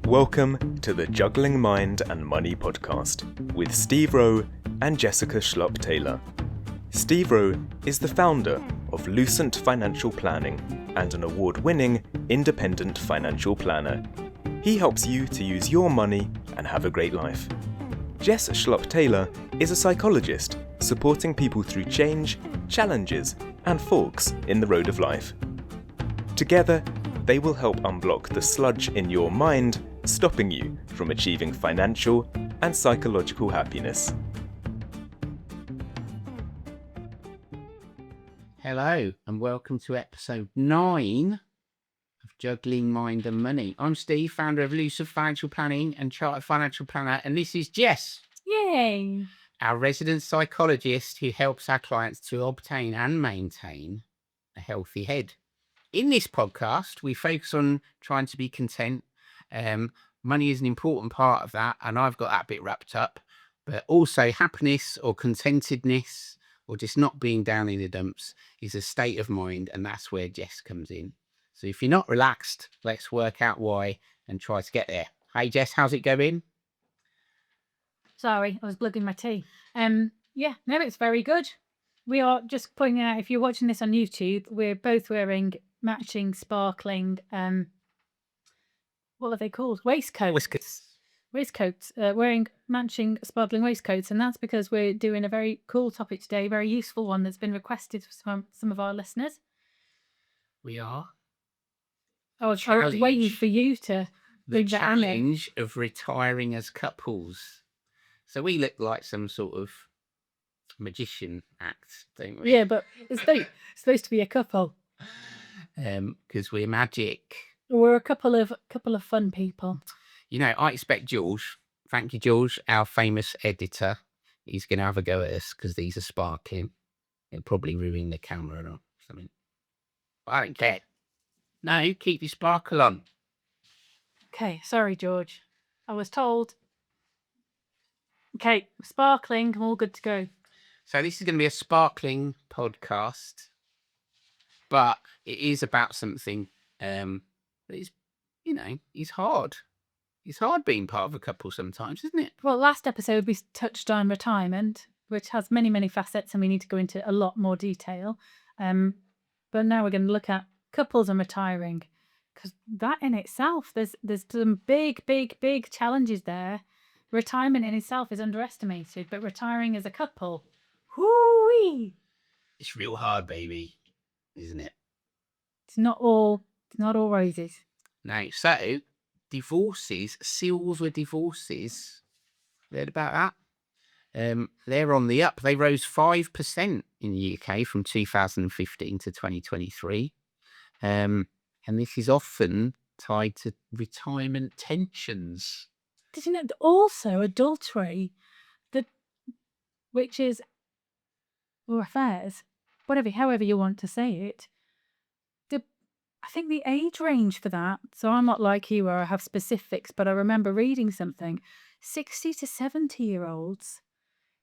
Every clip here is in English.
Welcome to the Juggling Mind and Money podcast with Steve Rowe and Jessica Schlupp-Taylor. Steve Rowe is the founder of Lucent Financial Planning and an award-winning independent financial planner. He helps you to use your money and have a great life. Jess Schlupp-Taylor is a psychologist supporting people through change, challenges, and forks in the road of life. Together, they will help unblock the sludge in your mind, stopping you from achieving financial and psychological happiness. Hello, and welcome to episode 9 of Juggling Mind and Money. I'm Steve, founder of Lucent Financial Planning and Chartered Financial Planner, and this is Jess. Yay! Our resident psychologist who helps our clients to obtain and maintain a healthy head. In this podcast, we focus on trying to be content. Money is an important part of that, and I've got that bit wrapped up. But also happiness or contentedness or just not being down in the dumps is a state of mind, and that's where Jess comes in. So if you're not relaxed, let's work out why and try to get there. Hey Jess, how's it going? Sorry, I was plugging my tea. It's very good. We are just pointing out, if you're watching this on YouTube, we're both wearing matching sparkling what are they called? Waistcoats. Wearing matching sparkling waistcoats, and that's because we're doing a very cool topic today, very useful one that's been requested from some of our listeners. We are. I was waiting for you to bring that in. The challenge of retiring as couples. So we look like some sort of magician act, don't we? Yeah, but it's supposed to be a couple. Because we're magic. We're a couple of fun people. You know, I expect George, thank you, George, our famous editor, he's going to have a go at us because these are sparkling. It'll probably ruin the camera or something. But I don't care. No, keep your sparkle on. Okay, sorry, George. I was told. Okay, sparkling, I'm all good to go. So this is going to be a sparkling podcast, but it is about something that is, is hard. It's hard being part of a couple sometimes, isn't it? Well, last episode we touched on retirement, which has many, many facets, and we need to go into a lot more detail. But now we're going to look at couples and retiring, because that in itself, there's some big challenges there. Retirement in itself is underestimated, but retiring as a couple, whoo-wee! It's real hard, baby, isn't it? It's not all roses. No, so divorces, silver divorces, read about that? They're on the up. They rose 5% in the UK from 2015 to 2023. And this is often tied to retirement tensions. Did you know also adultery, which is, or affairs, however you want to say it, I think the age range for that, so I'm not like you where I have specifics, but I remember reading something, 60 to 70-year-olds,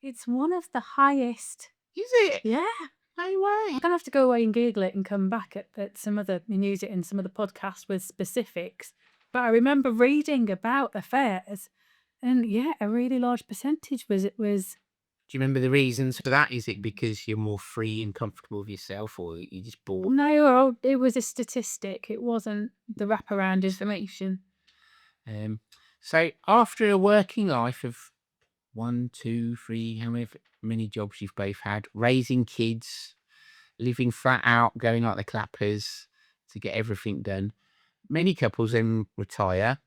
it's one of the highest. Is it? Yeah. No way. I'm going to have to go away and Google it and come back at some other, and use it in some of the podcasts with specifics. But I remember reading about affairs, and yeah, a really large percentage was. Do you remember the reasons for that? Is it because you're more free and comfortable with yourself, or you just bored? No, it was a statistic. It wasn't the wraparound information. So after a working life of 1, 2, 3, however many jobs you've both had, raising kids, living flat out, going like the clappers to get everything done, many couples then retire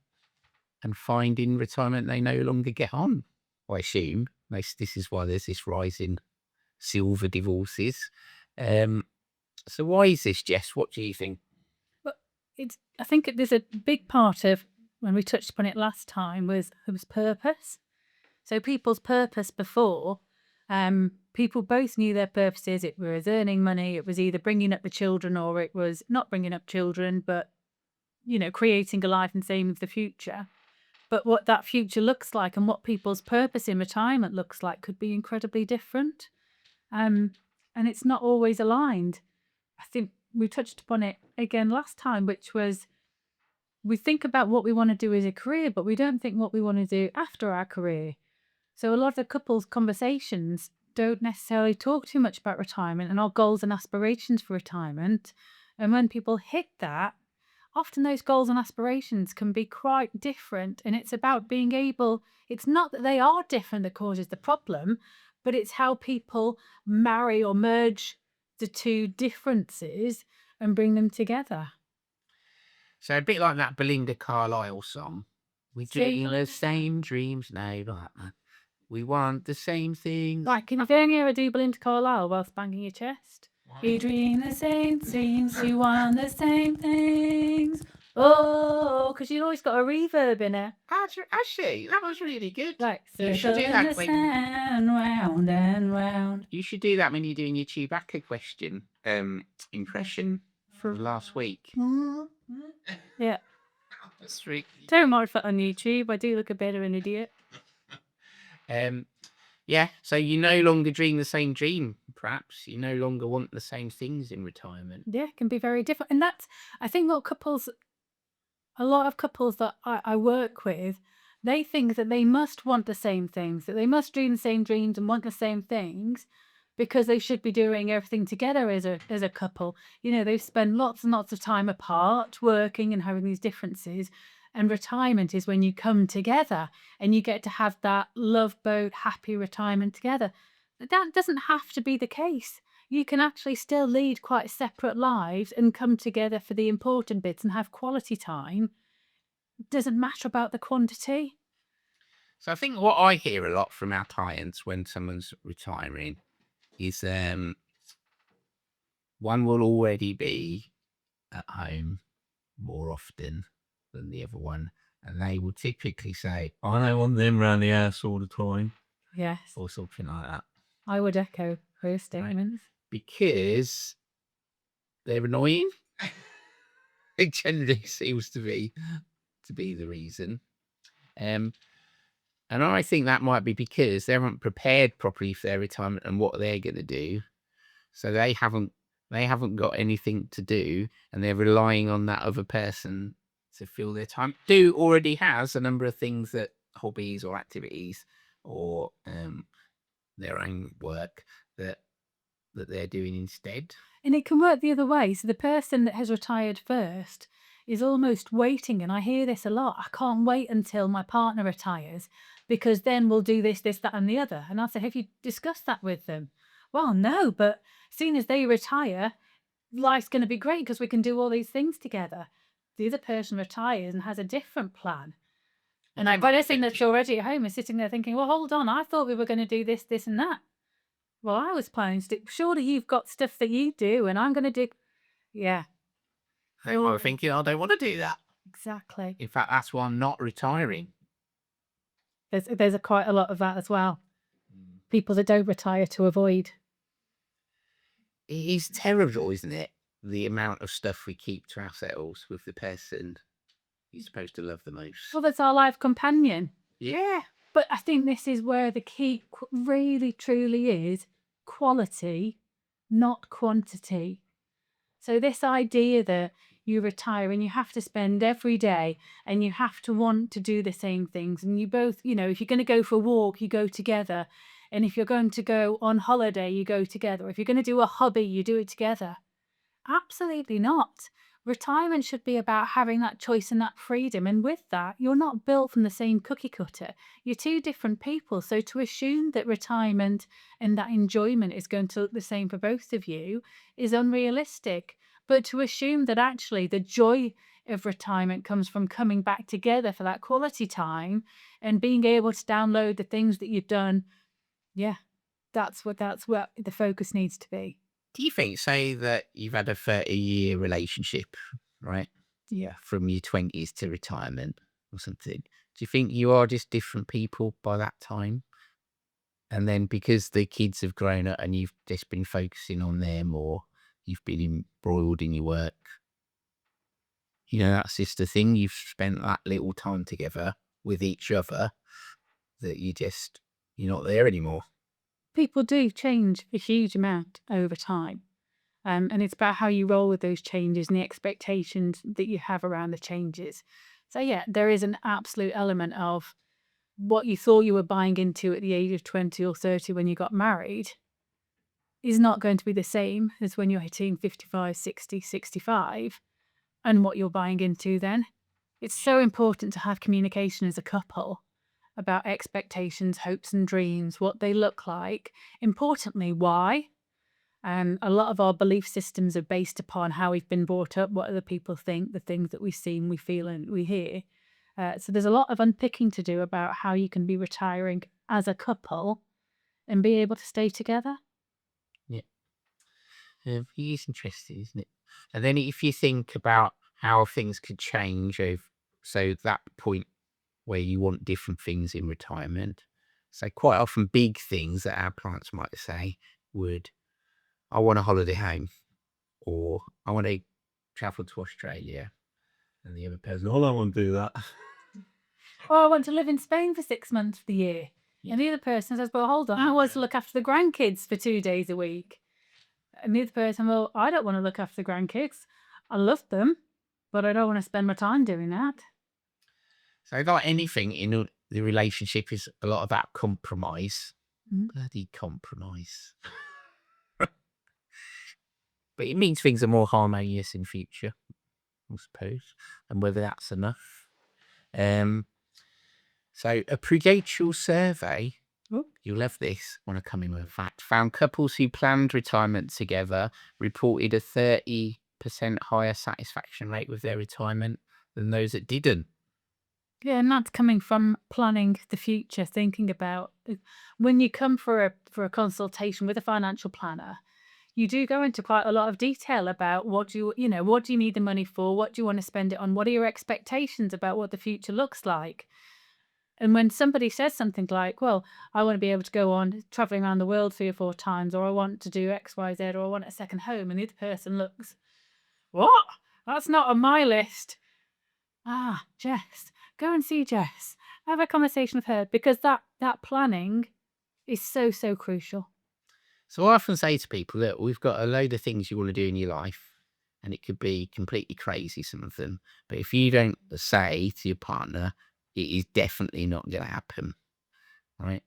and find in retirement they no longer get on. I assume this is why there's this rise in silver divorces. So why is this, Jess? What do you think? Well, I think there's a big part of, when we touched upon it last time, was purpose. So people's purpose before, people both knew their purposes. It was earning money. It was either bringing up the children, or it was not bringing up children, but creating a life and saving for the future. But what that future looks like and what people's purpose in retirement looks like could be incredibly different. And it's not always aligned. I think we touched upon it again last time, which was we think about what we want to do as a career, but we don't think what we want to do after our career. So a lot of the couples conversations don't necessarily talk too much about retirement and our goals and aspirations for retirement. And when people hit that, often those goals and aspirations can be quite different. And it's about being able, it's not that they are different that causes the problem, but it's how people marry or merge the two differences and bring them together. So a bit like that Belinda Carlisle song. We dream the same dreams. No, like that. We want the same things. Like, can you ever do Belinda Carlisle whilst banging your chest? We dream the same dreams, we want the same things. Oh, because you always got a reverb in it. Actually, that was really good. Like, You should circle do in that the when- sand, round and round. You should do that when you're doing your Chewbacca question impression from last week. Yeah. That's really... Don't mind for on YouTube. I do look a bit of an idiot. Yeah, so you no longer dream the same dream, perhaps. You no longer want the same things in retirement. Yeah, it can be very different. And that's, I think, what couples, a lot of couples that I work with, they think that they must want the same things, that they must dream the same dreams and want the same things because they should be doing everything together as a couple. You know, they've spent lots and lots of time apart working and having these differences. And retirement is when you come together and you get to have that love boat, happy retirement together. That doesn't have to be the case. You can actually still lead quite separate lives and come together for the important bits and have quality time. It doesn't matter about the quantity. So I think what I hear a lot from our clients when someone's retiring is one will already be at home more often than the other one. And they will typically say, I don't want them around the house all the time. Yes. Or something like that. I would echo her statements. Because they're annoying. It generally seems to be the reason. And I think that might be because they haven't prepared properly for their retirement and what they're going to do. So they haven't got anything to do, and they're relying on that other person to fill their time. Who already has a number of things, that hobbies or activities or their own work that they're doing instead. And it can work the other way. So the person that has retired first is almost waiting. And I hear this a lot. I can't wait until my partner retires because then we'll do this, that, and the other. And I say, have you discussed that with them? Well, no, but as soon as they retire, life's going to be great because we can do all these things together. The other person retires and has a different plan. And I think that you're already at home and sitting there thinking, well, hold on, I thought we were going to do this, and that. Well, I was planning to. Surely you've got stuff that you do, and I'm going to do. Yeah. They were thinking, I don't want to do that. Exactly. In fact, that's why I'm not retiring. There's quite a lot of that as well. People that don't retire to avoid. It is terrible, isn't it? The amount of stuff we keep to ourselves with the person you're supposed to love the most. Well, that's our life companion. Yeah. But I think this is where the key really, truly is quality, not quantity. So this idea that you retire and you have to spend every day and you have to want to do the same things, and you both, if you're going to go for a walk, you go together. And if you're going to go on holiday, you go together. If you're going to do a hobby, you do it together. Absolutely not. Retirement should be about having that choice and that freedom. And with that, you're not built from the same cookie cutter. You're two different people. So to assume that retirement and that enjoyment is going to look the same for both of you is unrealistic. But to assume that actually the joy of retirement comes from coming back together for that quality time and being able to download the things that you've done. Yeah, that's what the focus needs to be. Do you think, say that you've had a 30-year relationship, right? Yeah. From your 20s to retirement or something. Do you think you are just different people by that time? And then because the kids have grown up and you've just been focusing on them, or you've been embroiled in your work, that's just the thing. You've spent that little time together with each other that you're not there anymore. People do change a huge amount over time. And it's about how you roll with those changes and the expectations that you have around the changes. So yeah, there is an absolute element of what you thought you were buying into at the age of 20 or 30 when you got married is not going to be the same as when you're hitting 55, 60, 65 and what you're buying into then. It's so important to have communication as a couple about expectations, hopes and dreams, what they look like. Importantly, why. And a lot of our belief systems are based upon how we've been brought up, what other people think, the things that we see and we feel and we hear. So there's a lot of unpicking to do about how you can be retiring as a couple and be able to stay together. Yeah. It is interesting, isn't it? And then if you think about how things could change, so that point where you want different things in retirement, so quite often big things that our clients might say would, I want a holiday home, or I want to travel to Australia. And the other person, oh, I won't do that. Or I want to live in Spain for 6 months of the year. Yeah. And the other person says, well, hold on, I want to look after the grandkids for 2 days a week. And the other person, well, I don't want to look after the grandkids. I love them, but I don't want to spend my time doing that. So like anything in the relationship is a lot about compromise. Bloody compromise. But it means things are more harmonious in future, I suppose, and whether that's enough. So a Prudential survey, you'll love this when I come in with a fact, found couples who planned retirement together reported a 30% higher satisfaction rate with their retirement than those that didn't. Yeah, and that's coming from planning the future, thinking about when you come for a consultation with a financial planner, you do go into quite a lot of detail about what do you need the money for, what do you want to spend it on, what are your expectations about what the future looks like. And when somebody says something like, well, I want to be able to go on traveling around the world 3 or 4 times, or I want to do X, Y, Z, or I want a second home, and the other person looks, what? That's not on my list. Jess, go and see Jess. Have a conversation with her, because that planning is so, so crucial. So I often say to people, look, we've got a load of things you want to do in your life, and it could be completely crazy, some of them. But if you don't say to your partner, it is definitely not going to happen, right?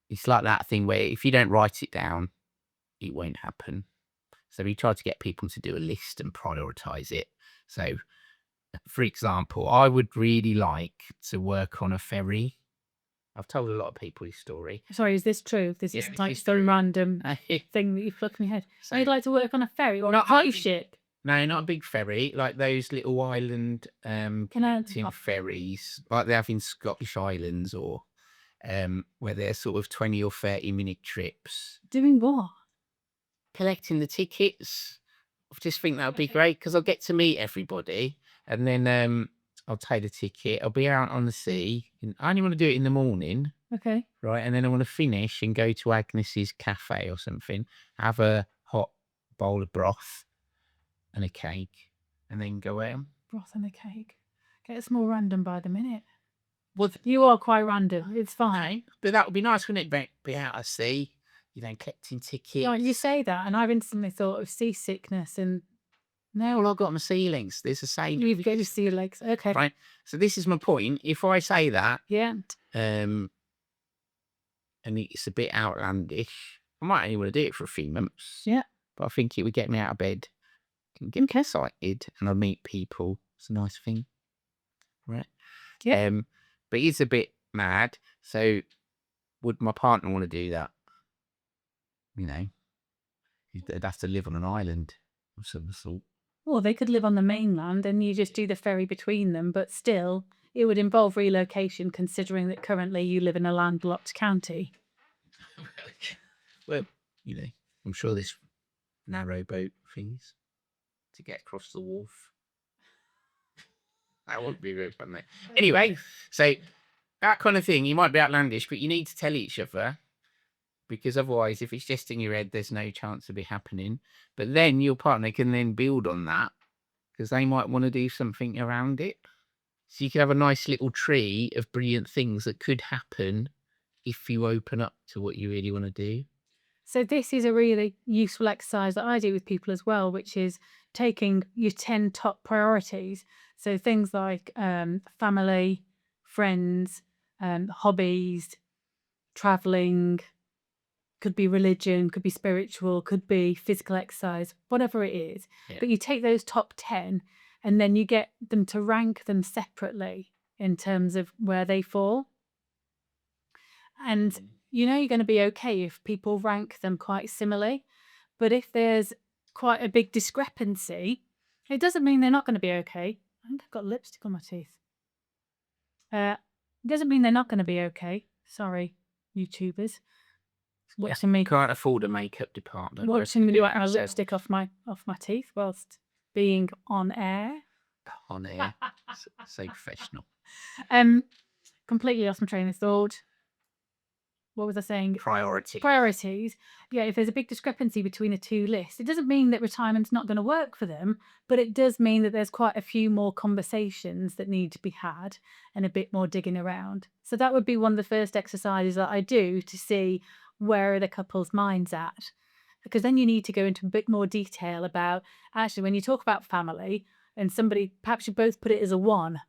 It's like that thing where if you don't write it down, it won't happen. So we try to get people to do a list and prioritize it. So, for example, I would really like to work on a ferry. I've told a lot of people this story. Sorry, is this true? This is like some random thing that you plucked in my head. So you'd like to work on a ferry or a cruise ship? No, not a big ferry, like those little island ferries, like they have in Scottish Islands, or where they're sort of 20 or 30-minute trips. Doing what? Collecting the tickets. I just think that would be great, because I'll get to meet everybody, and then I'll take the ticket. I'll be out on the sea. And I only want to do it in the morning. Okay. Right, and then I want to finish and go to Agnes's cafe or something, have a hot bowl of broth and a cake, and then go home. Broth and a cake. Gets more random by the minute. Well, you are quite random. It's fine. But that would be nice, wouldn't it? Be out at sea, collecting tickets. Yeah, you say that, and I've instantly thought of seasickness and. No, well, I've got my sea legs. There's the same. You've got your sea legs. Okay. Right. So this is my point. If I say that, yeah, and it's a bit outlandish, I might only want to do it for a few months. Yeah. But I think it would get me out of bed, get me excited, and I'll meet people. It's a nice thing, right? Yeah. But it's a bit mad. So, would my partner want to do that? They'd have to live on an island of some sort. Well, they could live on the mainland and you just do the ferry between them, but still, it would involve relocation, considering that currently you live in a landlocked county. Well, I'm sure there's narrow boat things to get across the wharf. That wouldn't be very fun, mate. Anyway, so that kind of thing, you might be outlandish, but you need to tell each other, because otherwise, if it's just in your head, there's no chance of it happening. But then your partner can then build on that, because they might want to do something around it. So you can have a nice little tree of brilliant things that could happen if you open up to what you really want to do. So this is a really useful exercise that I do with people as well, which is taking your 10 top priorities. So things like family, friends, hobbies, traveling, could be religion, could be spiritual, could be physical exercise, whatever it is. Yeah. But you take those top 10 and then you get them to rank them separately in terms of where they fall. And you know you're going to be okay if people rank them quite similarly. But if there's quite a big discrepancy, it doesn't mean they're not going to be okay. I think I've got lipstick on my teeth. It doesn't mean they're not going to be okay. Sorry, YouTubers. Watching me Can't afford a makeup department. watching me wipe my lipstick off my teeth whilst being on air. On air. So professional. Completely lost my train of thought. What was I saying? Priorities. Yeah, if there's a big discrepancy between the two lists, it doesn't mean that retirement's not going to work for them, but it does mean that there's quite a few more conversations that need to be had and a bit more digging around. So that would be one of the first exercises that I do to see where are the couple's minds at. Because then you need to go into a bit more detail about, actually, when you talk about family and somebody, perhaps you both put it as a 1,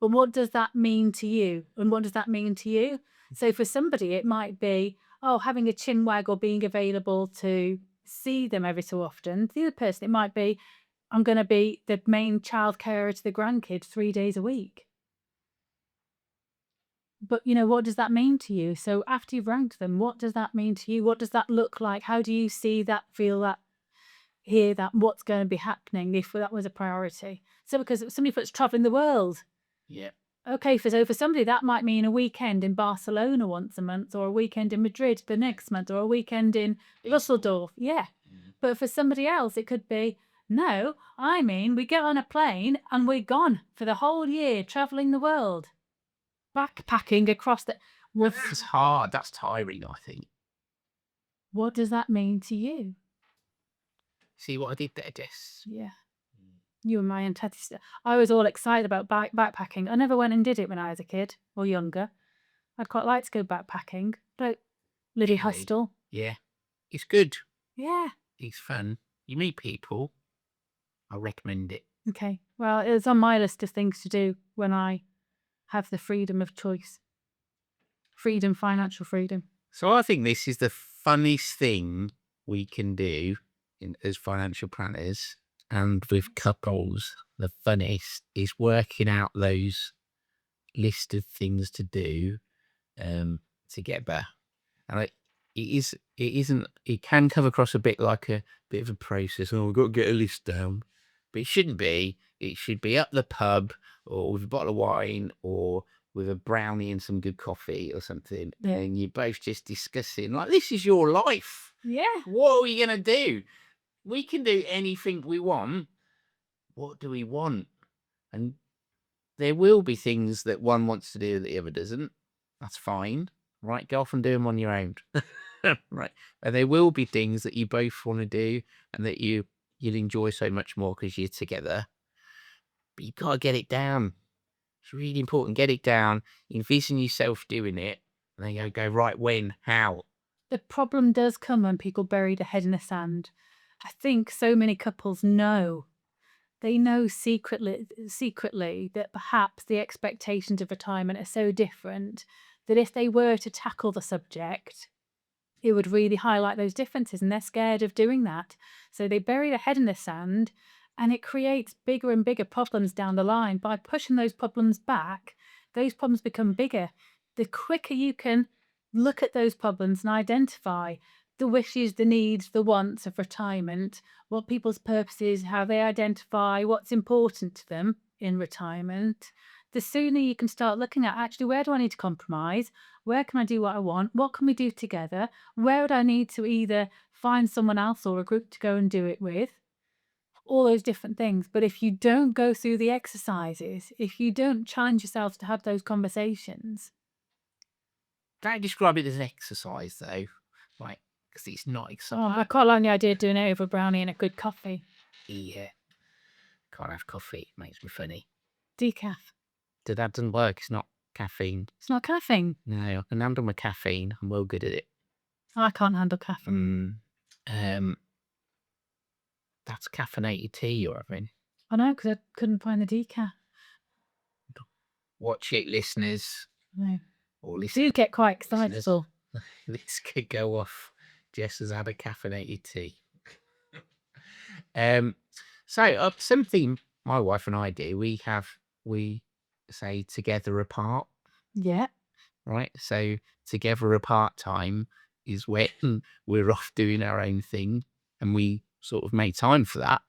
but what does that mean to you? And what does that mean to you? So for somebody, it might be, having a chin wag or being available to see them every so often. The other person, it might be, I'm going to be the main child carer to the grandkids 3 days a week. But, what does that mean to you? So after you've ranked them, what does that mean to you? What does that look like? How do you see that, feel that, hear that, what's going to be happening if that was a priority? So because somebody puts traveling the world. Yeah. Okay, so for somebody that might mean a weekend in Barcelona once a month, or a weekend in Madrid the next month, or a weekend in Dusseldorf. Yeah. But for somebody else, it could be, no, I mean, we get on a plane and we're gone for the whole year, traveling the world, backpacking across the. That's hard. That's tiring, I think. What does that mean to you? See what I did there, Jess? Yeah. You and my antithesis. I was all excited about backpacking. I never went and did it when I was a kid or younger. I'd quite like to go backpacking, but Liddy Hostel. Yeah. It's good. Yeah. It's fun. You meet people. I recommend it. Okay. Well, it's on my list of things to do when I have the freedom of choice. Financial freedom. So I think this is the funniest thing we can do as financial planners and with couples. The funniest is working out those list of things to do to get better. And it can come across a bit like a bit of a process. Oh, we've got to get a list down. But it shouldn't be. It should be up the pub or with a bottle of wine or with a brownie and some good coffee or something. Yeah. And you're both just discussing, like, this is your life. Yeah. What are we going to do? We can do anything we want. What do we want? And there will be things that one wants to do that the other doesn't. That's fine. Right? Go off and do them on your own. Right. And there will be things that you both want to do and that you'll enjoy so much more because you're together. But you've got to get it down. It's really important. Get it down. Envision yourself doing it. And then go, right, when? How? The problem does come when people bury their head in the sand. I think so many couples know. They know secretly that perhaps the expectations of retirement are so different that if they were to tackle the subject, it would really highlight those differences, and they're scared of doing that. So they bury their head in the sand, and it creates bigger and bigger problems down the line. By pushing those problems back, those problems become bigger. The quicker you can look at those problems and identify the wishes, the needs, the wants of retirement, what people's purposes, how they identify what's important to them in retirement, the sooner you can start looking at, actually, where do I need to compromise? Where can I do what I want? What can we do together? Where would I need to either find someone else or a group to go and do it with? All those different things. But if you don't go through the exercises, if you don't challenge yourself to have those conversations. Don't describe it as an exercise, though. Like, because it's not exciting. I quite like the idea of doing it over a brownie and a good coffee. Yeah. Can't have coffee. It makes me funny. Decaf. That doesn't work. It's not caffeine. It's not caffeine. No, I can handle my caffeine. I'm well good at it. I can't handle caffeine. That's caffeinated tea you're having. I know, because I couldn't find the decaf. Watch it, listeners. No. Or Do listeners. get quite excitable. This could go off. Jess has had a caffeinated tea. So something my wife and I do, we say together apart, Yeah. right? So together apart time is when we're off doing our own thing, and we sort of make time for that.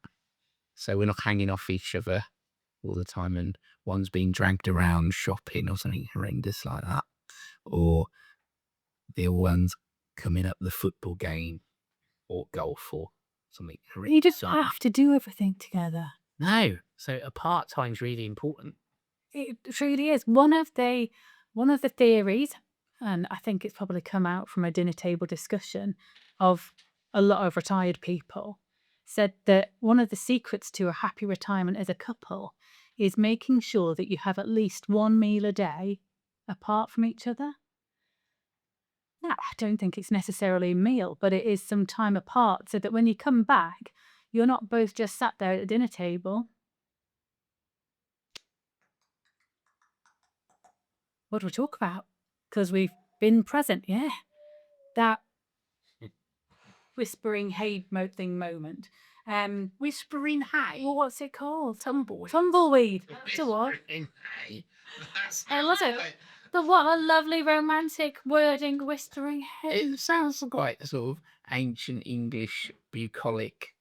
So we're not hanging off each other all the time, and one's being dragged around shopping or something horrendous like that, or the other one's coming up the football game or golf or something horrendous. You just like that. have to do everything together. No. So apart time's really important. It truly is. One of the theories, and I think it's probably come out from a dinner table discussion of a lot of retired people, said that one of the secrets to a happy retirement as a couple is making sure that you have at least one meal a day apart from each other. Now, I don't think it's necessarily a meal, but it is some time apart so that when you come back, you're not both just sat there at the dinner table. What do we talk about? Because we've been present, yeah. That whispering hay moment. Whispering hay. Well, what's it called? Tumbleweed. Tumbleweed. So what? Whispering hay. Oh, was it? But what a lovely romantic wording, whispering hay. It sounds quite sort of ancient English bucolic.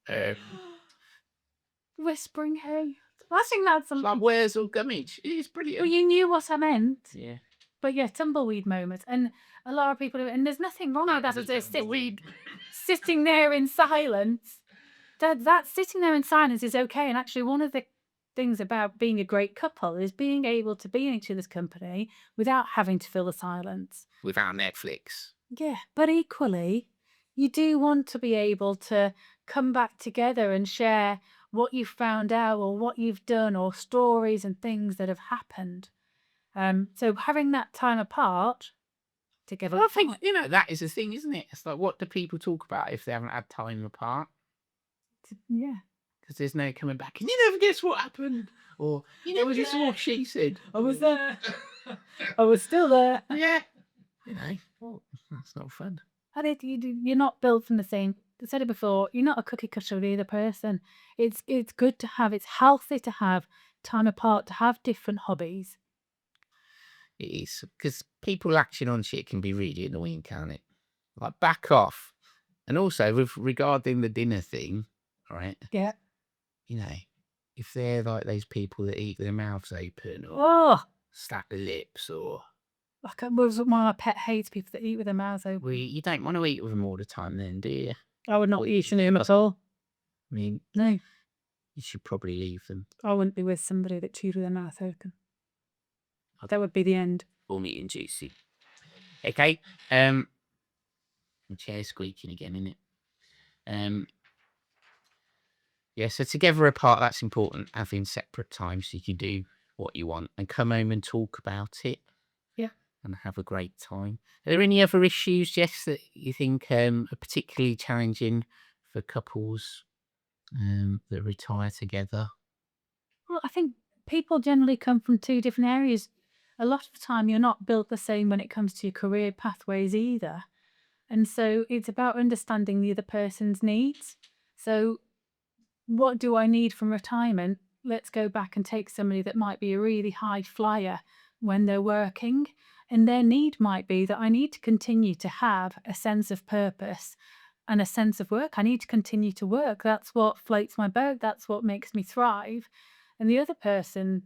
Whispering hay. I think that's a Like Wurzel Gummidge. It's brilliant. Well, you knew what I meant. Yeah. But yeah, tumbleweed moments. And a lot of people, and there's nothing wrong with that. As sitting there in silence. That sitting there in silence is okay. And actually, one of the things about being a great couple is being able to be in each other's company without having to fill the silence. Without Netflix. Yeah, but equally, you do want to be able to come back together and share what you've found out or what you've done or stories and things that have happened. So having that time apart together. Well, I think, that is the thing, isn't it? It's like, what do people talk about if they haven't had time apart? Yeah. Because there's no coming back. And you never guess what happened. Or, was this what she said? I was there. I was still there. Yeah. Well, that's not fun. And you're not built from the same. I said it before, you're not a cookie cutter with either person. It's good to have, it's healthy to have time apart, to have different hobbies. It is. Because people acting on shit can be really annoying, can't it? Like, back off. And also, regarding the dinner thing, right? Yeah. If they're like those people that eat their mouths open or stack the lips or... One of my pet hates people that eat with their mouths open. Well, you don't want to eat with them all the time then, do you? I would not eat them at all. I mean... No. You should probably leave them. I wouldn't be with somebody that chewed with their mouth open. That would be the end. All meat and juicy. Okay. The chair's squeaking again, isn't it? Yeah, so together apart, that's important. Having separate times so you can do what you want and come home and talk about it. Yeah. And have a great time. Are there any other issues, Jess, that you think are particularly challenging for couples that retire together? Well, I think people generally come from two different areas. A lot of the time, you're not built the same when it comes to your career pathways either. And so it's about understanding the other person's needs. So what do I need from retirement? Let's go back and take somebody that might be a really high flyer when they're working. And their need might be that I need to continue to have a sense of purpose and a sense of work. I need to continue to work. That's what floats my boat. That's what makes me thrive. And the other person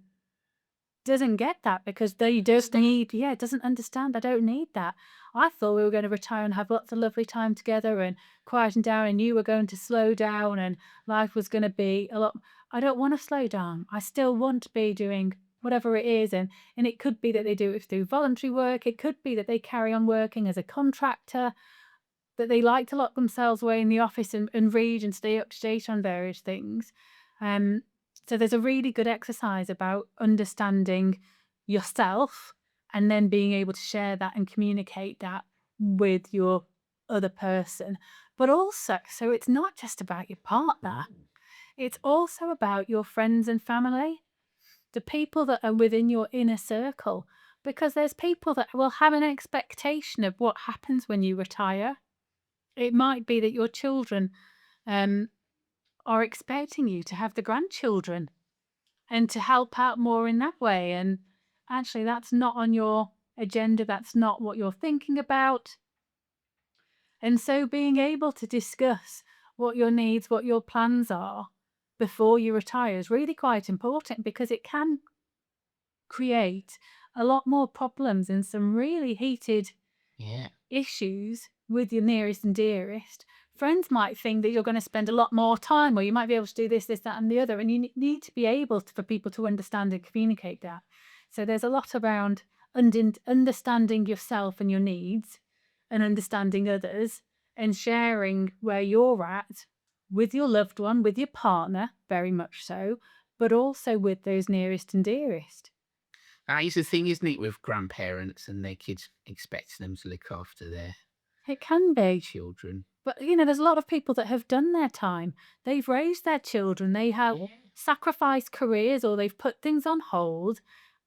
doesn't get that because they just doesn't understand. I don't need that. I thought we were going to retire and have lots of lovely time together and quieten down, and you were going to slow down and life was going to be a lot. I don't want to slow down. I still want to be doing whatever it is. And it could be that they do it through voluntary work. It could be that they carry on working as a contractor, that they like to lock themselves away in the office and read and stay up to date on various things. So there's a really good exercise about understanding yourself and then being able to share that and communicate that with your other person, but also, so it's not just about your partner, it's also about your friends and family, the people that are within your inner circle, because there's people that will have an expectation of what happens when you retire. It might be that your children are expecting you to have the grandchildren and to help out more in that way. And actually, that's not on your agenda. That's not what you're thinking about. And so being able to discuss what your needs, what your plans are before you retire is really quite important, because it can create a lot more problems and some really heated issues with your nearest and dearest. Friends might think that you're going to spend a lot more time, or you might be able to do this, that, and the other. And you need to be able for people to understand and communicate that. So there's a lot around understanding yourself and your needs, and understanding others, and sharing where you're at with your loved one, with your partner, very much so, but also with those nearest and dearest. That is the thing, isn't it, with grandparents and their kids expecting them to look after their It can be. children. But, there's a lot of people that have done their time. They've raised their children. They have sacrificed careers, or they've put things on hold.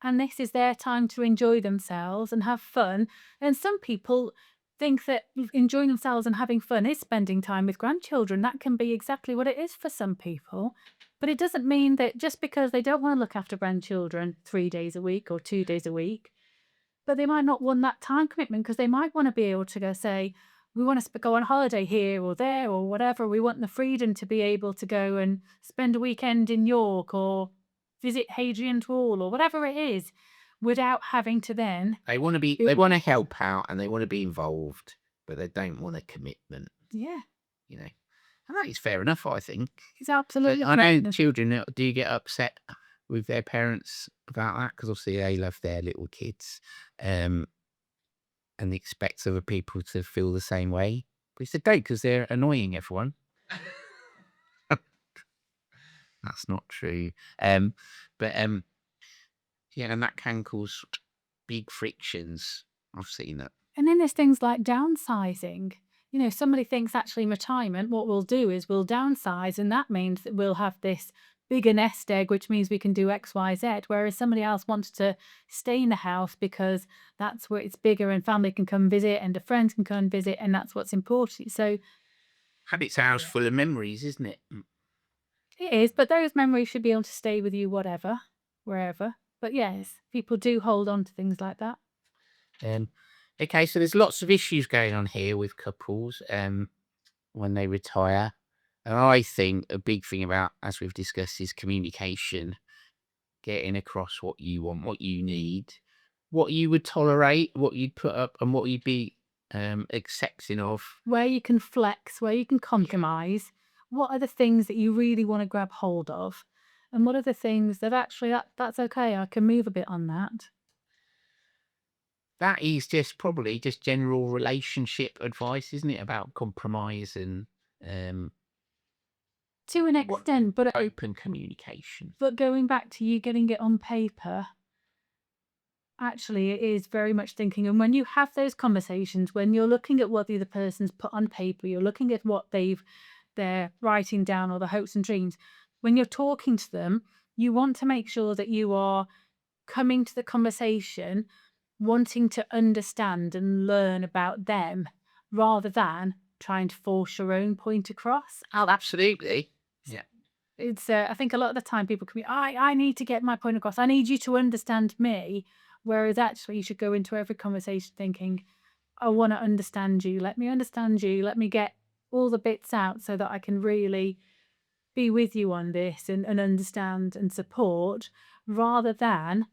And this is their time to enjoy themselves and have fun. And some people think that enjoying themselves and having fun is spending time with grandchildren. That can be exactly what it is for some people. But it doesn't mean that just because they don't want to look after grandchildren 3 days a week or 2 days a week, but they might not want that time commitment, because they might want to be able to go say, we want to go on holiday here or there or whatever. We want the freedom to be able to go and spend a weekend in York or visit Hadrian's Wall or whatever it is, without having to then. They want to help out and they want to be involved, but they don't want a commitment. Yeah. And that is fair enough, I think. It's absolutely. I know children do get upset with their parents about that, because obviously they love their little kids, and they expect other people to feel the same way. But it's a don't, because they're annoying everyone. That's not true. And that can cause big frictions. I've seen that. And then there's things like downsizing. Somebody thinks actually retirement, what we'll do is we'll downsize, and that means that we'll have this bigger nest egg, which means we can do X, Y, Z. Whereas somebody else wants to stay in the house because that's where it's bigger and family can come visit and the friends can come visit, and that's what's important. So, and it's a house full of memories, isn't it? It is, but those memories should be able to stay with you, wherever. But yes, people do hold on to things like that. Okay, so there's lots of issues going on here with couples when they retire. And I think a big thing about, as we've discussed, is communication. Getting across what you want, what you need, what you would tolerate, what you'd put up, and what you'd be accepting of. Where you can flex, where you can compromise. What are the things that you really want to grab hold of? And what are the things that actually, that's okay, I can move a bit on that. That is probably just general relationship advice, isn't it? About compromise and to an extent, but open communication. But going back to you getting it on paper, actually it is very much thinking. And when you have those conversations, when you're looking at what the other person's put on paper, you're looking at what they're writing down, or the hopes and dreams, when you're talking to them, you want to make sure that you are coming to the conversation wanting to understand and learn about them, rather than trying to force your own point across. Oh, absolutely. Yeah. It's I think a lot of the time people can be, I need to get my point across. I need you to understand me. Whereas actually you should go into every conversation thinking, I want to understand you. Let me understand you. Let me get all the bits out so that I can really be with you on this and understand and support, rather than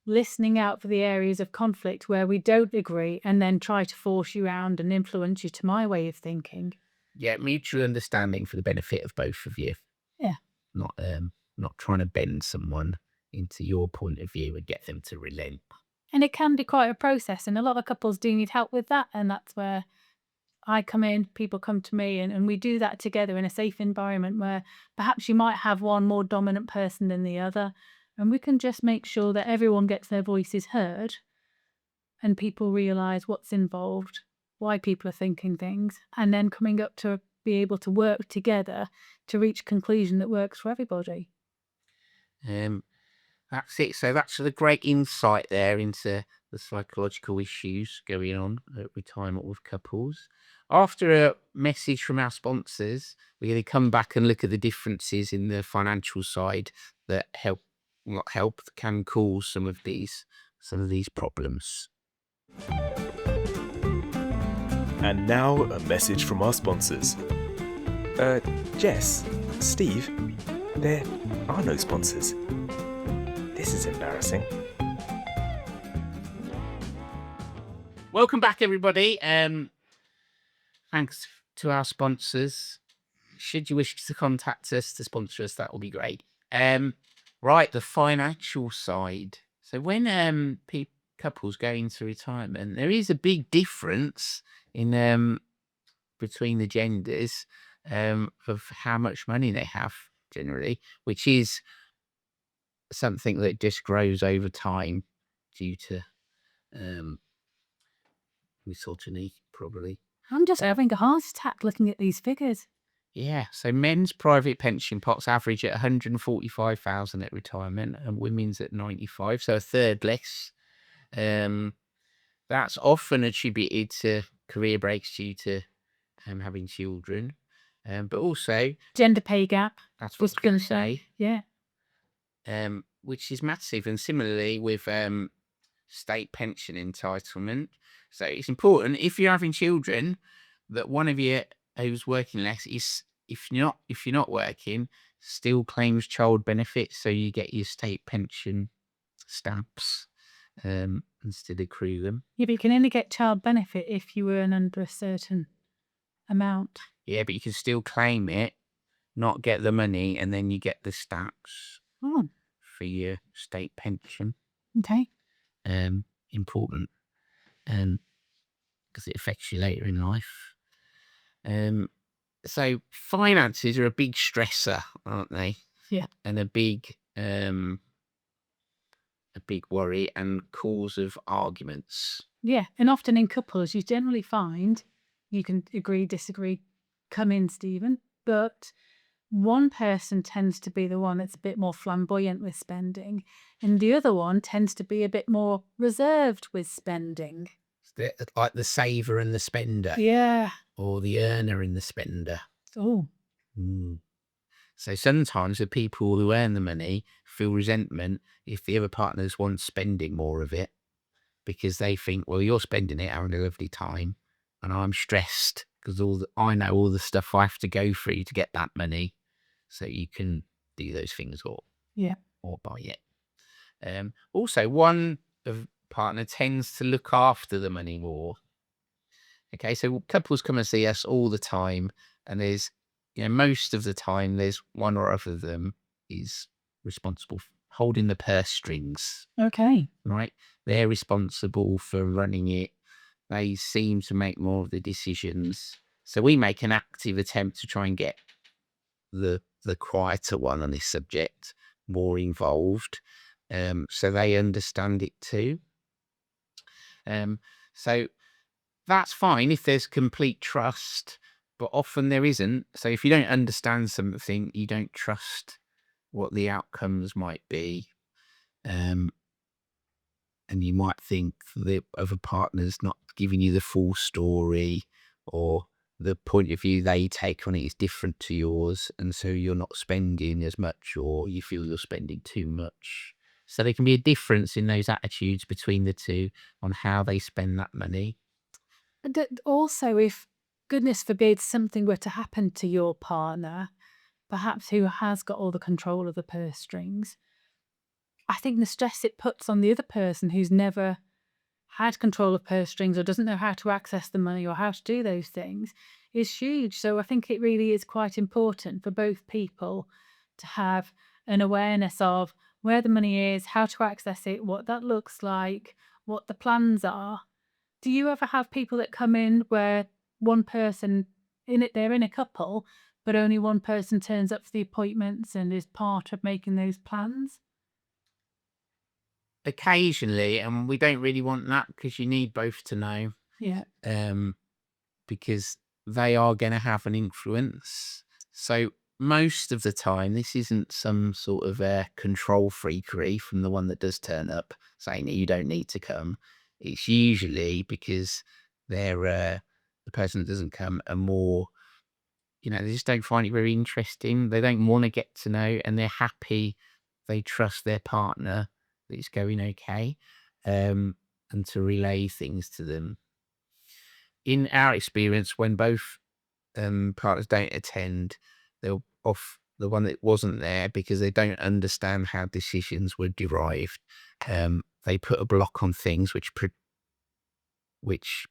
listening out for the areas of conflict where we don't agree and then try to force you around and influence you to my way of thinking. Yeah, mutual understanding for the benefit of both of you. Yeah. Not trying to bend someone into your point of view and get them to relent. And it can be quite a process, and a lot of couples do need help with that, and that's where I come in, people come to me, and we do that together in a safe environment where perhaps you might have one more dominant person than the other, and we can just make sure that everyone gets their voices heard and people realise what's involved why people are thinking things, and then coming up to be able to work together to reach a conclusion that works for everybody. That's it. So that's a great insight there into the psychological issues going on at retirement with couples. After a message from our sponsors, we're going to come back and look at the differences in the financial side that can cause some of these problems. And now a message from our sponsors. Jess, Steve, there are no sponsors. This is embarrassing. Welcome back, everybody. Thanks to our sponsors. Should you wish to contact us to sponsor us, that will be great. Right, the financial side. So when couples go into retirement, there is a big difference in between the genders of how much money they have generally, which is something that just grows over time due to misogyny, probably. I'm just having a heart attack looking at these figures. Yeah, so men's private pension pots average at 145,000 at retirement, and women's at 95, so a third less. That's often attributed to career breaks due to having children, but also Gender pay gap. that's what I was going to say. Yeah. Which is massive, and similarly with state pension entitlement. So it's important if you're having children that one of you who's working less is, if you're not working, still claims child benefits, so you get your state pension stamps instead of accrue them. Yeah, but you can only get child benefit if you earn under a certain amount. Yeah, but you can still claim it, not get the money, and then you get the stamps for your state pension. Okay. Important, because it affects you later in life. So finances are a big stressor, aren't they? Yeah. And a big worry and cause of arguments. Yeah, and often in couples, you generally find, you can agree, disagree, come in, Stephen, but one person tends to be the one that's a bit more flamboyant with spending, and the other one tends to be a bit more reserved with spending. Like the saver and the spender. Yeah. Or the earner and the spender. Oh. So sometimes the people who earn the money feel resentment if the other partner's one spending more of it, because they think, well, you're spending it having a lovely time, and I'm stressed because I know all the stuff I have to go through to get that money, so you can do those things or buy it. Also, one of partner tends to look after the money more. Okay, so couples come and see us all the time, and there's, most of the time there's one or other of them is responsible for holding the purse strings. Okay. Right? They're responsible for running it. They seem to make more of the decisions. So we make an active attempt to try and get the quieter one on this subject more involved, so they understand it too. So that's fine if there's complete trust, but often there isn't. So if you don't understand something, you don't trust what the outcomes might be. And you might think the other partner's not giving you the full story, or the point of view they take on it is different to yours, and so you're not spending as much, or you feel you're spending too much. So there can be a difference in those attitudes between the two on how they spend that money. Also, if, goodness forbid, something were to happen to your partner, perhaps who has got all the control of the purse strings, I think the stress it puts on the other person who's never had control of purse strings or doesn't know how to access the money or how to do those things is huge. So I think it really is quite important for both people to have an awareness of where the money is, how to access it, what that looks like, what the plans are. Do you ever have people that come in where one person they're in a couple, but only one person turns up for the appointments and is part of making those plans? Occasionally, and we don't really want that because you need both to know. Yeah. because they are going to have an influence. So most of the time, this isn't some sort of control freakery from the one that does turn up saying that you don't need to come. It's usually because they're the person that doesn't come are more, they just don't find it very interesting. They don't want to get to know, and they're happy. They trust their partner that it's going okay, and to relay things to them. In our experience, when both partners don't attend, they'll off the one that wasn't there because they don't understand how decisions were derived. They put a block on things which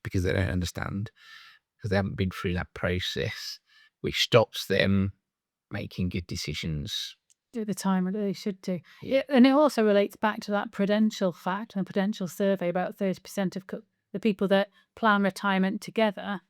because they don't understand, because they haven't been through that process, which stops them making good decisions. Do the time that they should do. Yeah, and it also relates back to that prudential fact and prudential survey. About 30% of the people that plan retirement together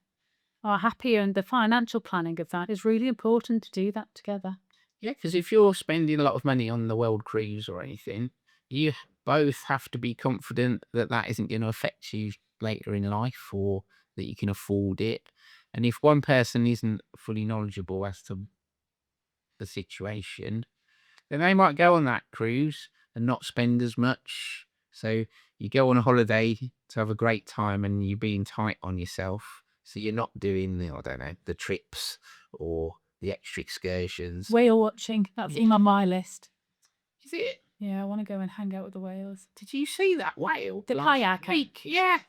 are happier, and the financial planning of that is really important to do that together. Yeah, because if you're spending a lot of money on the world cruise or anything, you both have to be confident that that isn't going to affect you later in life, or that you can afford it. And if one person isn't fully knowledgeable as to the situation, then they might go on that cruise and not spend as much. So you go on a holiday to have a great time, and you're being tight on yourself. So you're not doing the trips or the extra excursions. Whale watching, that's on my list. Is it? Yeah, I want to go and hang out with the whales. Did you see that whale? The kayak. Yeah.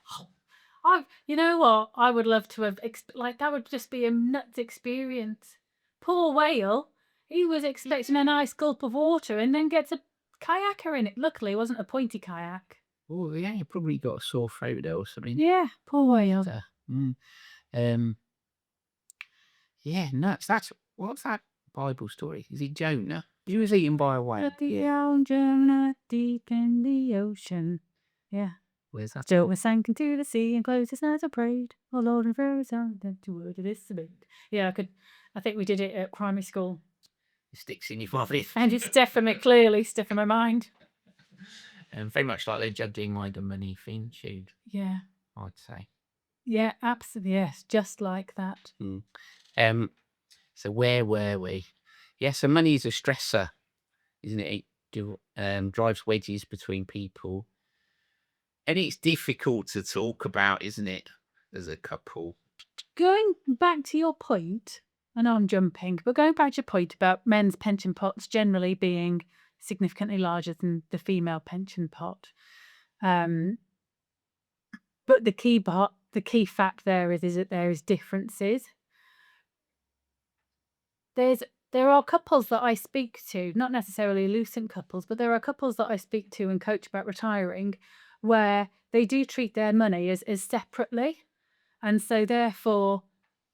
You know what? I would love to have, that would just be a nuts experience. Poor whale. He was expecting a nice gulp of water and then gets a kayaker in it. Luckily, it wasn't a pointy kayak. Oh, yeah, you probably got a sore throat or something. Yeah, poor whale. Yeah, nuts. What's that Bible story? Is it Jonah? He was eaten by a whale. At the old Jonah deep in the ocean. Yeah. Where's that? Jonah sank into the sea and closed his eyes and prayed. Oh Lord, and throw his arms that to word of this submit. Yeah, I think we did it at primary school. It sticks in your body. And it's definitely clearly stuck in my mind. And very much like the Juggling Mind and Money theme tune. Yeah. I'd say. Yeah, absolutely. Yes, just like that. So where were we? Yeah, so money is a stressor, isn't it? It drives wedges between people. And it's difficult to talk about, isn't it, as a couple? Going back to your point, I know I'm jumping, but going back to your point about men's pension pots generally being significantly larger than the female pension pot. But the key fact there is that there is differences. There are couples that I speak to, not necessarily lucent couples, but there are couples that I speak to and coach about retiring where they do treat their money as separately. And so therefore,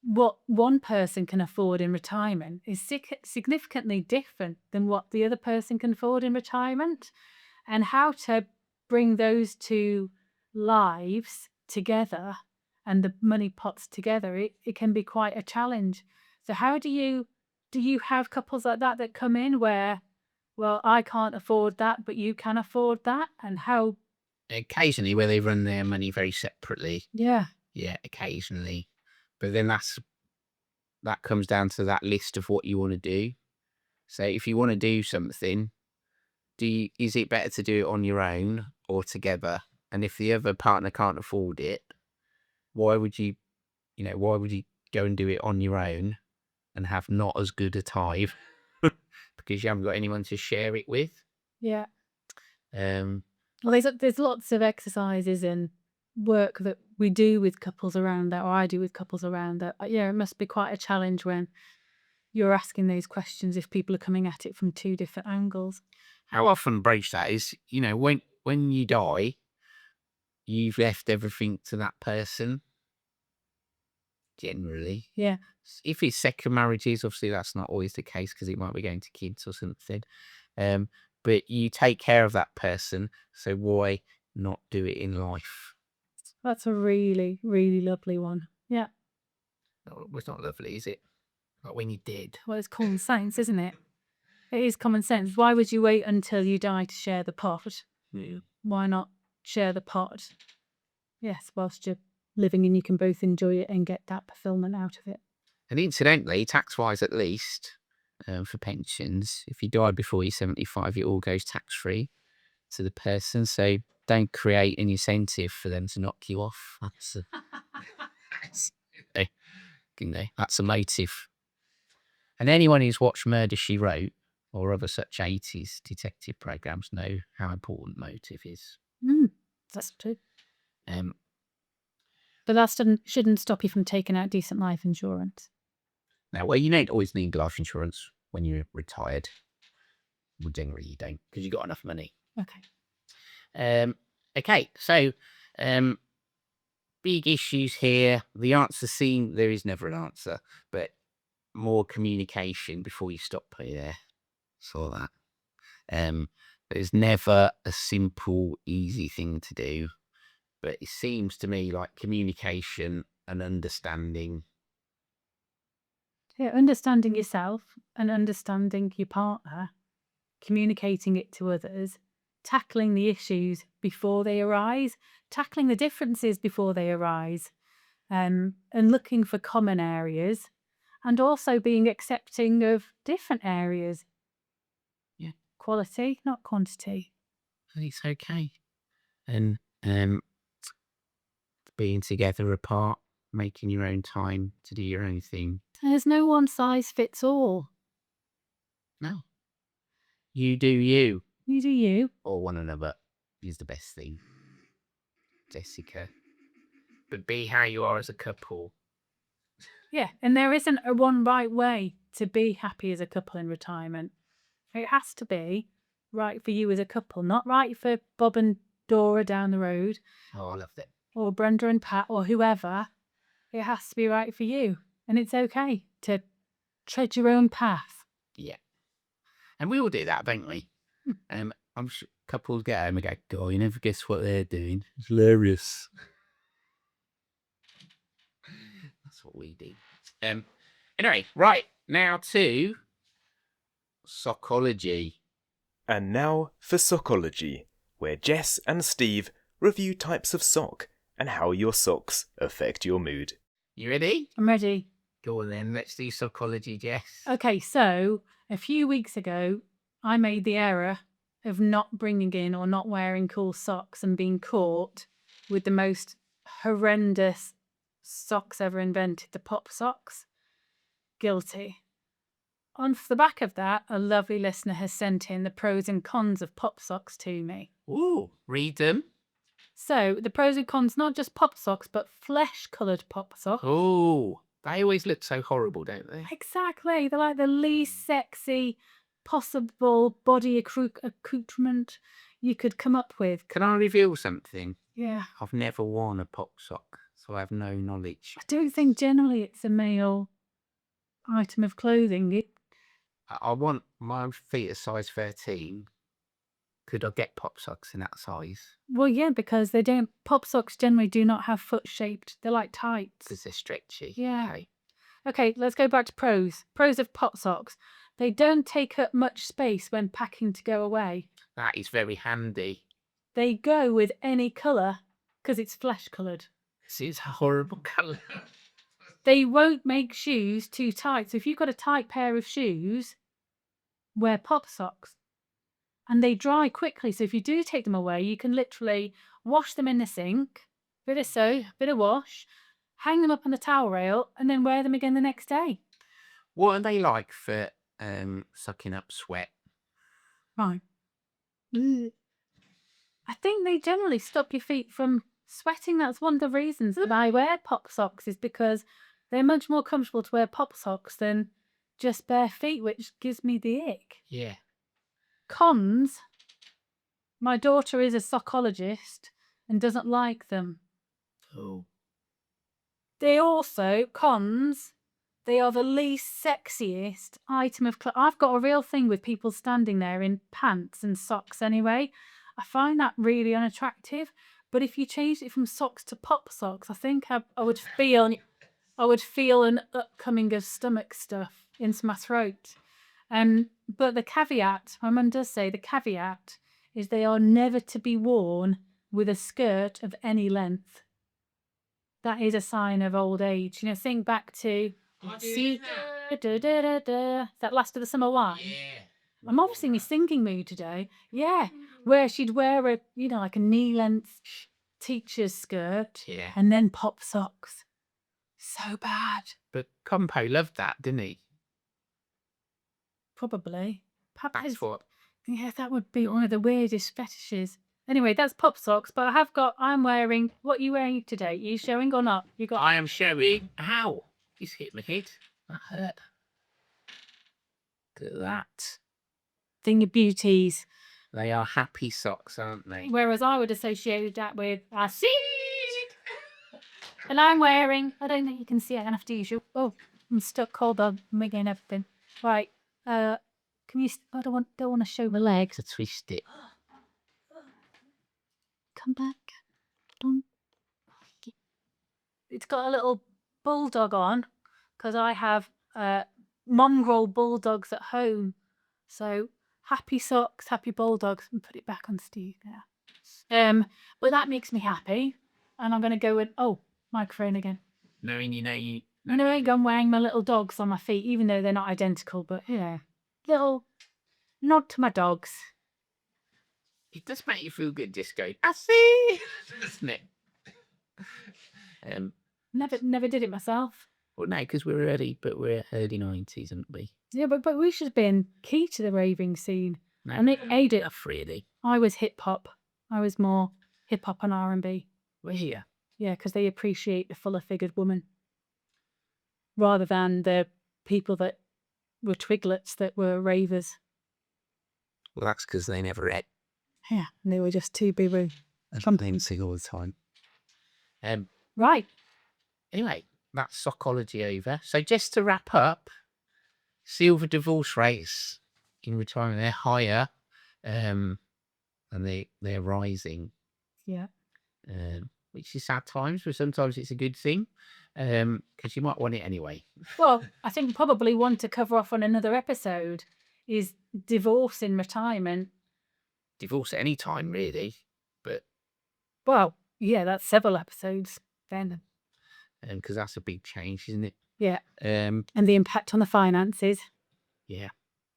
what one person can afford in retirement is significantly different than what the other person can afford in retirement. And how to bring those two lives together and the money pots together, it can be quite a challenge. So how do you have couples like that come in where, well, I can't afford that, but you can afford that? And how? Occasionally, where they run their money very separately. Yeah. Yeah, occasionally. But then that comes down to that list of what you want to do. So if you want to do something, is it better to do it on your own or together? And if the other partner can't afford it, why would you go and do it on your own and have not as good a time because you haven't got anyone to share it with? Yeah. Well, there's lots of exercises and work that we do with couples around that, or I do with couples around that. Yeah, it must be quite a challenge when you're asking those questions if people are coming at it from two different angles. How often breaks that is, when you die, you've left everything to that person. Generally. Yeah. If it's second marriages, obviously that's not always the case because it might be going to kids or something. But you take care of that person, so why not do it in life? That's a really, really lovely one. Yeah. No, it's not lovely, is it? Like when you're dead. Well, it's common sense, isn't it? It is common sense. Why would you wait until you die to share the pot? Yeah. Why not share the pot? Yes, whilst you're living and you can both enjoy it and get that fulfillment out of it. And incidentally, tax-wise at least, for pensions, if you die before you're 75, it all goes tax-free to the person. So don't create an incentive for them to knock you off. That's a motive. And anyone who's watched Murder, She Wrote or other such 80s detective programs know how important motive is. That's true. Um, But that shouldn't stop you from taking out decent life insurance. Now, well, you don't always need life insurance when you're retired. Well, generally you don't, because you've got enough money. Okay. Okay, so big issues here. The answer seem there is never an answer, but more communication before you stop there. Saw that. There's never a simple, easy thing to do, but it seems to me like communication and understanding. Yeah, understanding yourself and understanding your partner, communicating it to others, tackling the issues before they arise, tackling the differences before they arise, and looking for common areas, and also being accepting of different areas. Yeah. Quality, not quantity. And it's okay. And being together apart, making your own time to do your own thing. There's no one size fits all. No. You do you. You do you. Or one another is the best thing. Jessica. But be how you are as a couple. Yeah, and there isn't a one right way to be happy as a couple in retirement. It has to be right for you as a couple, not right for Bob and Dora down the road. Oh, I loved it. Or Brenda and Pat or whoever. It has to be right for you. And it's okay to tread your own path. Yeah. And we all do that, don't we? I'm sure couples get home and go, God, you never guess what they're doing. It's hilarious. That's what we do. Anyway, right, now to psychology. And now for Psychology, where Jess and Steve review types of sock and how your socks affect your mood. You ready? I'm ready. Go on then, let's do psychology, Jess. Okay, so a few weeks ago, I made the error of not bringing in or not wearing cool socks and being caught with the most horrendous socks ever invented, the pop socks. Guilty. On the back of that, a lovely listener has sent in the pros and cons of pop socks to me. Ooh, read them. So the pros and cons, not just pop socks, but flesh-coloured pop socks. Ooh, they always look so horrible, don't they? Exactly. They're like the least sexy possible body accoutrement you could come up with. Can I reveal something? Yeah. I've never worn a pop sock, so I have no knowledge. I don't think generally it's a male item of clothing. I want my feet a size 13. Could I get pop socks in that size? Well, yeah, because they don't. Pop socks generally do not have foot shaped. They're like tights. Because they're stretchy. Yeah. Okay. Okay, let's go back to pros. Pros of pop socks. They don't take up much space when packing to go away. That is very handy. They go with any colour because it's flesh coloured. This is a horrible colour. They won't make shoes too tight. So if you've got a tight pair of shoes, wear pop socks. And they dry quickly. So if you do take them away, you can literally wash them in the sink, bit of soap, bit of wash, hang them up on the towel rail, and then wear them again the next day. What are they like for sucking up sweat? Right. I think they generally stop your feet from sweating. That's one of the reasons that I wear pop socks, is because they're much more comfortable to wear pop socks than just bare feet, which gives me the ick. Yeah. Cons. My daughter is a psychologist and doesn't like them. Oh. They also, cons, they are the least sexiest item of clothes. I've got a real thing with people standing there in pants and socks anyway. I find that really unattractive. But if you changed it from socks to pop socks, I think I would feel an upcoming of stomach stuff into my throat. But the caveat, my mum does say the caveat is they are never to be worn with a skirt of any length. that is a sign of old age. You know, think back to that last of the summer wine. Yeah. I'm obviously in my singing mood today. Yeah, where she'd wear a, you know, like a knee-length teacher's skirt, Yeah. and then pop socks. So bad. But Compo loved that, didn't he? Probably. That's what. Yeah, that would be one of the weirdest fetishes. Anyway, that's pop socks, but I'm wearing, what are you wearing today? Are you showing or not? You got. I am showing. Ow! He's hit my head. That hurt. Look at that. Thing of beauties. They are happy socks, aren't they? Whereas I would associate that with acid. And I'm wearing, I don't think you can see it, I'm gonna have to use you. Oh, I'm stuck, hold on, I'm making everything. Right, can you, I don't want to show my legs. To twist it. Come back. It's got a little bulldog on, because I have mongrel bulldogs at home. So, happy socks, happy bulldogs, and put it back on Steve there. But that makes me happy, and I'm going to go with, microphone again. Knowing you know you. No, I'm wearing my little dogs on my feet, even though they're not identical, but, you know, little nod to my dogs. It does make you feel good just going, I see, doesn't it? Never did it myself. Well, no, because we're early 90s, aren't we? Yeah, but we should have been key to the raving scene. No, And it aided. enough, really. I was hip hop. I was more hip hop and R&B. We're here. Yeah, because they appreciate the fuller figured woman, rather than the people that were twiglets that were ravers. Well, that's because they never ate. Yeah, and they were just too boo-boo. Something sing all the time. Right. Anyway, that's psychology over. So just to wrap up, silver divorce rates in retirement, they're higher, and they're rising. Yeah. Which is sad times, but sometimes it's a good thing, because you might want it anyway. Well, I think probably one to cover off on another episode is divorce in retirement. Divorce at any time, really, but well, yeah, that's several episodes then. Because that's a big change, isn't it? Yeah. And the impact on the finances. Yeah.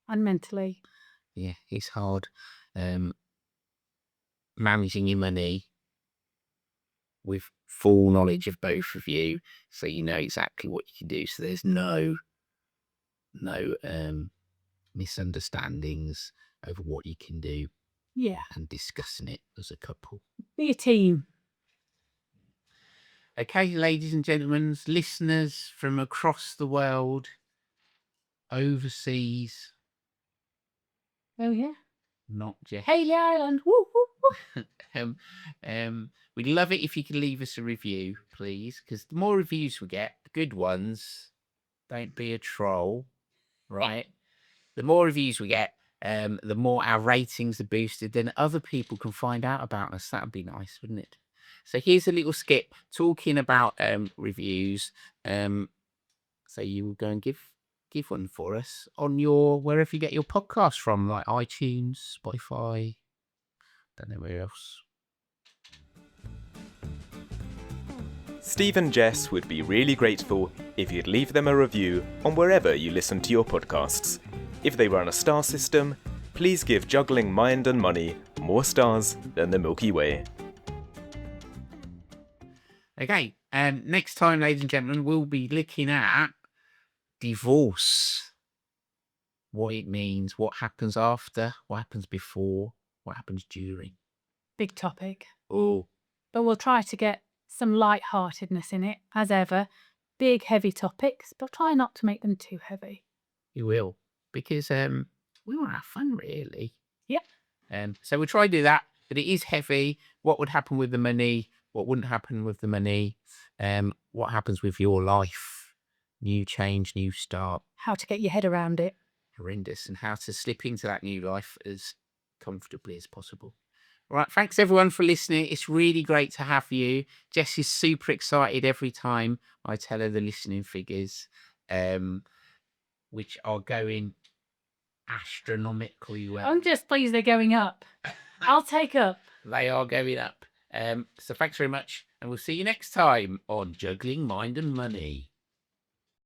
And mentally. Yeah, it's hard. Managing your money with full knowledge of both of you, so you know exactly what you can do. So there's no misunderstandings over what you can do. Yeah. And discussing it as a couple. Be a team. Okay, ladies and gentlemen, listeners from across the world, overseas. Oh yeah. Not just Haley Island. Woo, woo, woo. We'd love it if you could leave us a review, please, because the more reviews we get, the good ones, don't be a troll, right? The more reviews we get, the more our ratings are boosted, then other people can find out about us. That would be nice, wouldn't it? So here's a little skip talking about reviews. So you will go and give one for us on your wherever you get your podcast from, like iTunes, Spotify, don't know where else. Steve and Jess would be really grateful if you'd leave them a review on wherever you listen to your podcasts. If they run a star system, please give Juggling Mind and Money more stars than the Milky Way. Okay, next time, ladies and gentlemen, we'll be looking at divorce. What it means, what happens after, what happens before, what happens during. Big topic. Oh. But we'll try to get some light-heartedness in it, as ever. Big, heavy topics, but try not to make them too heavy. You will, because we want to have fun, really. Yep. So we'll try to do that, but it is heavy. What would happen with the money? What wouldn't happen with the money? What happens with your life? New change, new start. How to get your head around it. Horrendous. And how to slip into that new life as comfortably as possible. All right, thanks everyone for listening. It's really great to have you. Jess is super excited every time I tell her the listening figures, which are going astronomically well. I'm just pleased they're going up. I'll take up. They are going up. So thanks very much, and we'll see you next time on Juggling Mind and Money.